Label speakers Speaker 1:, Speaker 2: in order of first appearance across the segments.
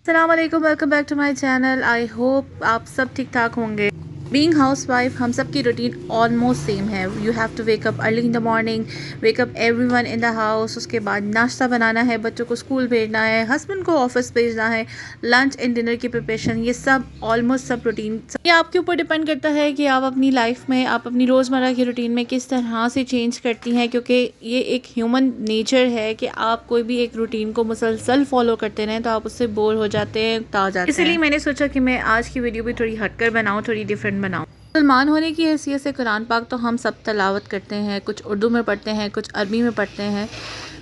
Speaker 1: अस्सलाम वालेकुम, welcome back to my channel. I hope आप सब ठीक ठाक होंगे। बीइंग हाउस वाइफ हम सब की रूटीन ऑलमोस्ट सेम है। You have to wake up early in the morning, wake up everyone in the house. उसके बाद नाश्ता बनाना है, बच्चों को स्कूल भेजना है, हस्बैंड को ऑफिस भेजना है, लंच एंड डिनर की प्रिपरेशन, ये सब ऑलमोस्ट सब रूटीन। ये आपके ऊपर डिपेंड करता है कि आप अपनी लाइफ में, आप अपनी रोज़मर्रा की रूटीन में किस तरह से चेंज करती हैं, क्योंकि ये एक ह्यूमन नेचर है कि आप कोई भी एक रूटीन को मुसलसल फॉलो करते रहें तो आप उससे बोर हो जाते हैं, उकता जाते हैं। इसलिए मैंने सोचा कि मैं आज की वीडियो भी थोड़ी हटकर बनाऊं, थोड़ी डिफरेंट बनाऊं। मुसलमान होने की हैसियत से कुरान पाक तो हम सब तलावत करते हैं, कुछ उर्दू में पढ़ते हैं, कुछ अरबी में पढ़ते हैं।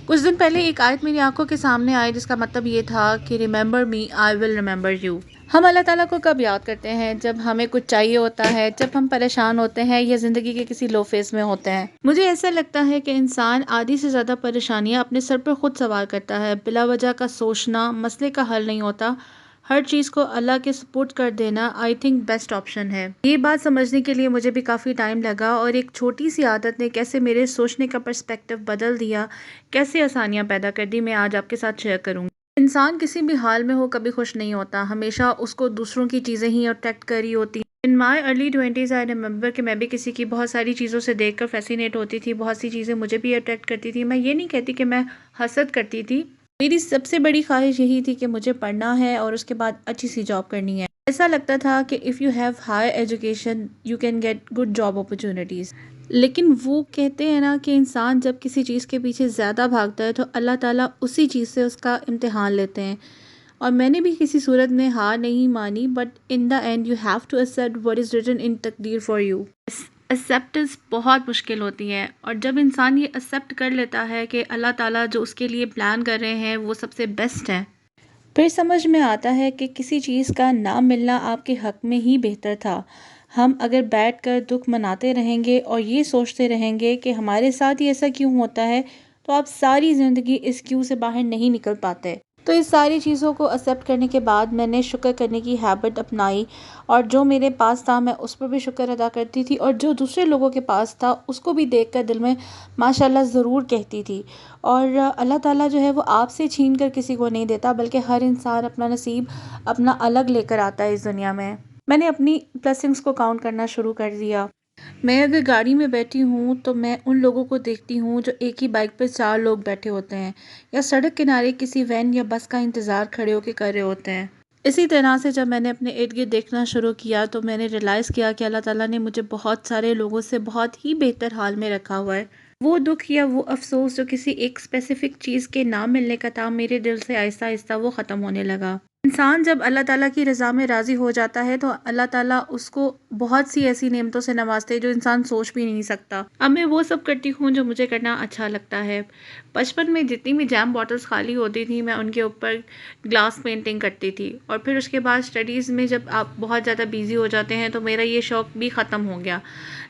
Speaker 1: कुछ दिन पहले एक आयत मेरी आंखों के सामने आई जिसका मतलब ये था कि remember me I will remember you. हम अल्लाह ताला को कब याद करते हैं? जब हमें कुछ चाहिए होता है, जब हम परेशान होते हैं या ज़िंदगी के किसी लो फेज़ में होते हैं। मुझे ऐसा लगता है कि इंसान आधी से ज़्यादा परेशानियां अपने सर पर खुद सवार करता है। बिला वजह का सोचना मसले का हल नहीं होता। हर चीज़ को अल्लाह के सपोर्ट कर देना आई थिंक बेस्ट ऑप्शन है। ये बात समझने के लिए मुझे भी काफ़ी टाइम लगा और एक छोटी सी आदत ने कैसे मेरे सोचने का पर्सपेक्टिव बदल दिया, कैसे आसानियाँ पैदा कर दी, मैं आज आपके साथ शेयर करूँगी। इंसान किसी भी हाल में हो कभी खुश नहीं होता, हमेशा उसको दूसरों की चीज़ें ही अट्रैक्ट करी होती। इन my early 20s I remember कि मैं भी किसी की बहुत सारी चीज़ों से देखकर फैसिनेट होती थी, बहुत सी चीज़ें मुझे भी अट्रैक्ट करती थी। मैं ये नहीं कहती कि मैं हसद करती थी, मेरी सबसे बड़ी ख्वाहिश यही थी कि मुझे पढ़ना है और उसके बाद अच्छी सी जॉब करनी है। ऐसा लगता था कि if you have higher education you can get good job opportunities. लेकिन वो कहते हैं ना कि इंसान जब किसी चीज़ के पीछे ज़्यादा भागता है तो अल्लाह ताला उसी चीज़ से उसका इम्तिहान लेते हैं। और मैंने भी किसी सूरत में हार नहीं मानी, but in the end you have to accept what is written in तकदीर फॉर यू। एक्सेप्टेंस बहुत मुश्किल होती है और जब इंसान ये एक्सेप्ट कर लेता है कि अल्लाह ताला जो उसके लिए प्लान कर रहे हैं वो सबसे बेस्ट है, फिर समझ में आता है कि किसी चीज़ का ना मिलना आपके हक में ही बेहतर था। हम अगर बैठकर दुख मनाते रहेंगे और ये सोचते रहेंगे कि हमारे साथ ही ऐसा क्यों होता है, तो आप सारी ज़िंदगी इस क्यों से बाहर नहीं निकल पाते। तो इस सारी चीज़ों को एक्सेप्ट करने के बाद मैंने शुक्र करने की हैबिट अपनाई और जो मेरे पास था मैं उस पर भी शुक्र अदा करती थी और जो दूसरे लोगों के पास था उसको भी देखकर दिल में माशाल्लाह ज़रूर कहती थी। और अल्लाह ताला जो है वो आपसे छीन कर किसी को नहीं देता, बल्कि हर इंसान अपना नसीब अपना अलग लेकर आता है इस दुनिया में। मैंने अपनी ब्लेसिंग्स को काउंट करना शुरू कर दिया। मैं अगर गाड़ी में बैठी हूँ तो मैं उन लोगों को देखती हूँ जो एक ही बाइक पर 4 लोग बैठे होते हैं या सड़क किनारे किसी वैन या बस का इंतज़ार खड़े होकर कर रहे होते हैं। इसी तरह से जब मैंने अपने इर्द गिर्द देखना शुरू किया तो मैंने रियलाइज़ किया कि अल्लाह ताला ने मुझे बहुत सारे लोगों से बहुत ही बेहतर हाल में रखा हुआ है। वो दुख या वो अफसोस जो किसी एक स्पेसिफिक चीज़ के ना मिलने का था, मेरे दिल से आहिस्ता आहिस्ता वो ख़त्म होने लगा। इंसान जब अल्लाह ताला की रज़ा में राज़ी हो जाता है तो अल्लाह ताला उसको बहुत सी ऐसी नेमतों से नवाजते हैं जो इंसान सोच भी नहीं सकता। अब मैं वो सब करती हूँ जो मुझे करना अच्छा लगता है। बचपन में जितनी भी जैम बॉटल्स खाली होती थी मैं उनके ऊपर ग्लास पेंटिंग करती थी और फिर उसके बाद स्टडीज़ में जब आप बहुत ज़्यादा बिजी हो जाते हैं तो मेरा ये शौक़ भी ख़त्म हो गया।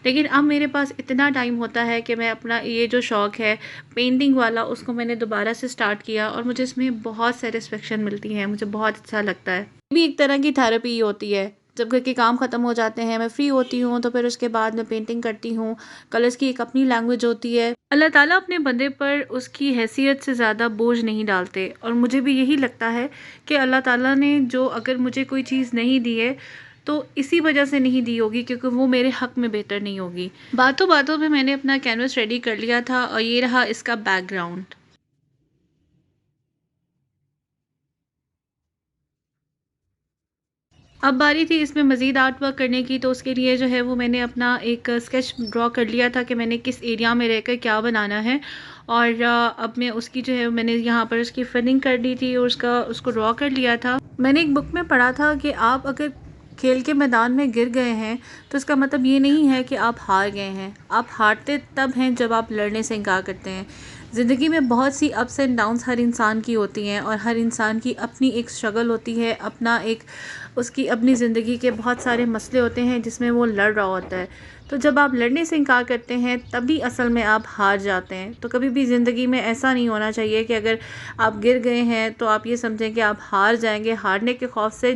Speaker 1: लेकिन अब मेरे पास इतना टाइम होता है कि मैं अपना ये जो शौक़ है पेंटिंग वाला उसको मैंने दोबारा से स्टार्ट किया और मुझे इसमें बहुत सेटिस्फेक्शन मिलती है, मुझे बहुत अच्छा लगता है। ये भी एक तरह की थेरेपी ही होती है। जब घर के काम ख़त्म हो जाते हैं मैं फ्री होती हूँ तो फिर उसके बाद मैं पेंटिंग करती हूँ। कलर्स की एक अपनी लैंग्वेज होती है। अल्लाह ताला अपने बंदे पर उसकी हैसियत से ज़्यादा बोझ नहीं डालते और मुझे भी यही लगता है कि अल्लाह ताला ने जो अगर मुझे कोई चीज़ नहीं दी है तो इसी वजह से नहीं दी होगी क्योंकि वो मेरे हक में बेहतर नहीं होगी। बातों बातों में मैंने अपना कैनवस रेडी कर लिया था और ये रहा इसका बैकग्राउंड। अब बारी थी इसमें मज़ीद आर्ट वर्क करने की, तो उसके लिए जो है वो मैंने अपना एक स्केच ड्रॉ कर लिया था कि मैंने किस एरिया में रहकर क्या बनाना है। और अब मैं उसकी जो है मैंने यहाँ पर उसकी फिलिंग कर दी थी और उसको ड्रॉ कर लिया था। मैंने एक बुक में पढ़ा था कि आप अगर खेल के मैदान में गिर गए हैं तो इसका मतलब ये नहीं है कि आप हार गए हैं। आप हारते तब हैं जब आप लड़ने से इनकार करते हैं। ज़िंदगी में बहुत सी अप्स एंड डाउन्स हर इंसान की होती हैं और हर इंसान की अपनी एक स्ट्रगल होती है, अपना एक उसकी अपनी ज़िंदगी के बहुत सारे मसले होते हैं जिसमें वो लड़ रहा होता है। तो जब आप लड़ने से इनकार करते हैं तभी असल में आप हार जाते हैं। तो कभी भी ज़िंदगी में ऐसा नहीं होना चाहिए कि अगर आप गिर गए हैं तो आप ये समझें कि आप हार जाएंगे। हारने के खौफ से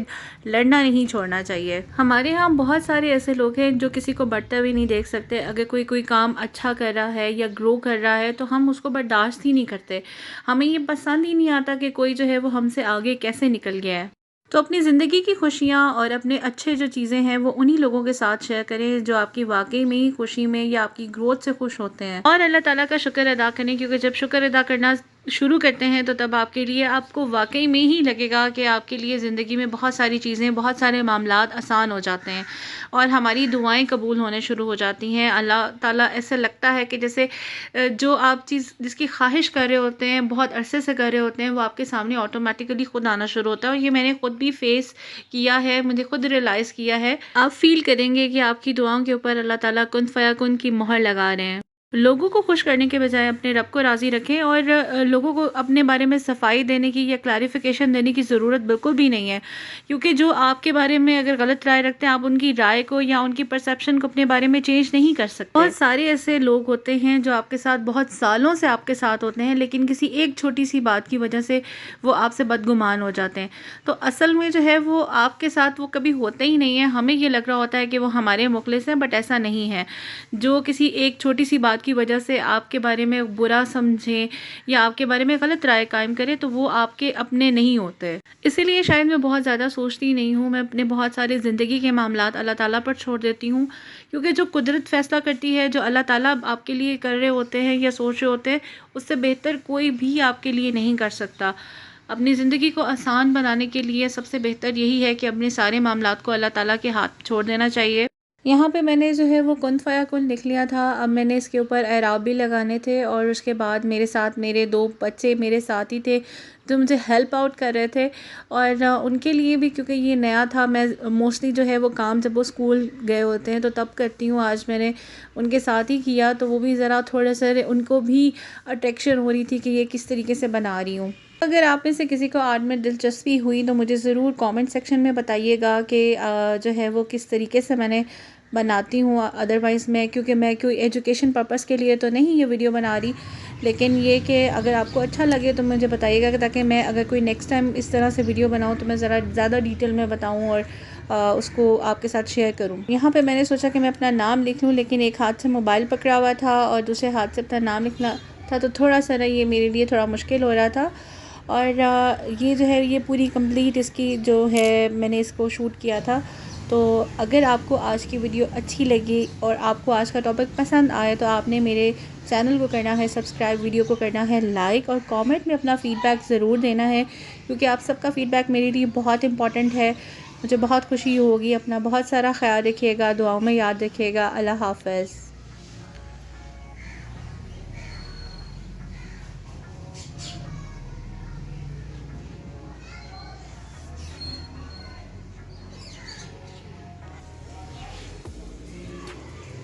Speaker 1: लड़ना नहीं छोड़ना चाहिए। हमारे यहाँ बहुत सारे ऐसे लोग हैं जो किसी को बढ़ते हुए नहीं देख सकते। अगर कोई कोई काम अच्छा कर रहा है या ग्रो कर रहा है तो हम उसको बर्दाश्त ही नहीं करते। हमें ये पसंद ही नहीं आता कि कोई जो है वो हमसे आगे कैसे निकल गया है। तो अपनी ज़िंदगी की खुशियाँ और अपने अच्छे जो चीज़ें हैं वो उन्हीं लोगों के साथ शेयर करें जो आपकी वाकई में ही खुशी में या आपकी ग्रोथ से खुश होते हैं, और अल्लाह ताला का शुक्र अदा करें, क्योंकि जब शुक्र अदा करना शुरू करते हैं तो तब आपके लिए आपको वाकई में ही लगेगा कि आपके लिए ज़िंदगी में बहुत सारी चीज़ें, बहुत सारे मामलात आसान हो जाते हैं और हमारी दुआएं कबूल होने शुरू हो जाती हैं। अल्लाह ताला ऐसा लगता है कि जैसे जो आप चीज़ जिसकी ख्वाहिश कर रहे होते हैं, बहुत अरसे से कर रहे होते हैं, वो आपके सामने ऑटोमेटिकली खुद आना शुरू होता है। और ये मैंने खुद भी फेस किया है, मुझे खुद रियलाइज़ किया है। आप फील करेंगे कि आपकी दुआओं के ऊपर अल्लाह ताला कुन फयाकुन की मोहर लगा रहे हैं। लोगों को खुश करने के बजाय अपने रब को राज़ी रखें, और लोगों को अपने बारे में सफाई देने की या क्लैरिफिकेशन देने की ज़रूरत बिल्कुल भी नहीं है, क्योंकि जो आपके बारे में अगर गलत राय रखते हैं, आप उनकी राय को या उनकी परसेप्शन को अपने बारे में चेंज नहीं कर सकते। बहुत सारे ऐसे लोग होते हैं जो आपके साथ बहुत सालों से आपके साथ होते हैं, लेकिन किसी एक छोटी सी बात की वजह से वो आपसे बदगुमान हो जाते हैं। तो असल में जो है वो आपके साथ वो कभी होते ही नहीं है। हमें ये लग रहा होता है कि वो हमारे मुखलिस हैं, बट ऐसा नहीं है। जो किसी एक छोटी सी बात की वजह से आपके बारे में बुरा समझें या आपके बारे में गलत राय कायम करें, तो वो आपके अपने नहीं होते। इसीलिए शायद मैं बहुत ज़्यादा सोचती नहीं हूँ, मैं अपने बहुत सारे ज़िंदगी के मामलात अल्लाह ताला पर छोड़ देती हूँ, क्योंकि जो कुदरत फ़ैसला करती है, जो अल्लाह ताला आपके लिए कर रहे होते हैं या सोच रहे होते हैं, उससे बेहतर कोई भी आपके लिए नहीं कर सकता। अपनी ज़िंदगी को आसान बनाने के लिए सबसे बेहतर यही है कि अपने सारे मामलात को अल्लाह ताला के हाथ छोड़ देना चाहिए। यहाँ पे मैंने जो है वो कुन फ़याकुन लिख लिया था। अब मैंने इसके ऊपर एराब भी लगाने थे, और उसके बाद मेरे साथ मेरे 2 बच्चे मेरे साथ ही थे जो मुझे हेल्प आउट कर रहे थे, और उनके लिए भी, क्योंकि ये नया था, मैं मोस्टली जो है वो काम जब वो स्कूल गए होते हैं तो तब करती हूँ। आज मैंने उनके साथ ही किया, तो वो भी ज़रा थोड़ा सा उनको भी अट्रैक्शन हो रही थी कि ये किस तरीके से बना रही हूँ। अगर आप में से किसी को आर्ट में दिलचस्पी हुई तो मुझे ज़रूर कमेंट सेक्शन में बताइएगा कि जो है वो किस तरीके से मैंने बनाती हूँ। अदरवाइज़ मैं, क्योंकि मैं कोई एजुकेशन पर्पस के लिए तो नहीं ये वीडियो बना रही, लेकिन ये कि अगर आपको अच्छा लगे तो मुझे बताइएगा, ताकि मैं अगर कोई नेक्स्ट टाइम इस तरह से वीडियो बनाऊँ तो मैं ज़रा ज़्यादा डिटेल में बताऊँ और उसको आपके साथ शेयर करूँ। यहाँ पे मैंने सोचा कि मैं अपना नाम लिख लूँ, लेकिन एक हाथ से मोबाइल पकड़ा हुआ था और दूसरे हाथ से अपना नाम लिखना था, तो थोड़ा सा ना ये मेरे लिए थोड़ा मुश्किल हो रहा था। और ये जो है ये पूरी कंप्लीट इसकी जो है मैंने इसको शूट किया था। तो अगर आपको आज की वीडियो अच्छी लगी और आपको आज का टॉपिक पसंद आए, तो आपने मेरे चैनल को करना है सब्सक्राइब, वीडियो को करना है लाइक, और कमेंट में अपना फ़ीडबैक ज़रूर देना है, क्योंकि आप सबका फ़ीडबैक मेरे लिए बहुत इंपॉर्टेंट है। मुझे बहुत खुशी होगी। अपना बहुत सारा ख्याल रखिएगा, दुआओं में याद रखिएगा। अल्लाह हाफ़िज़।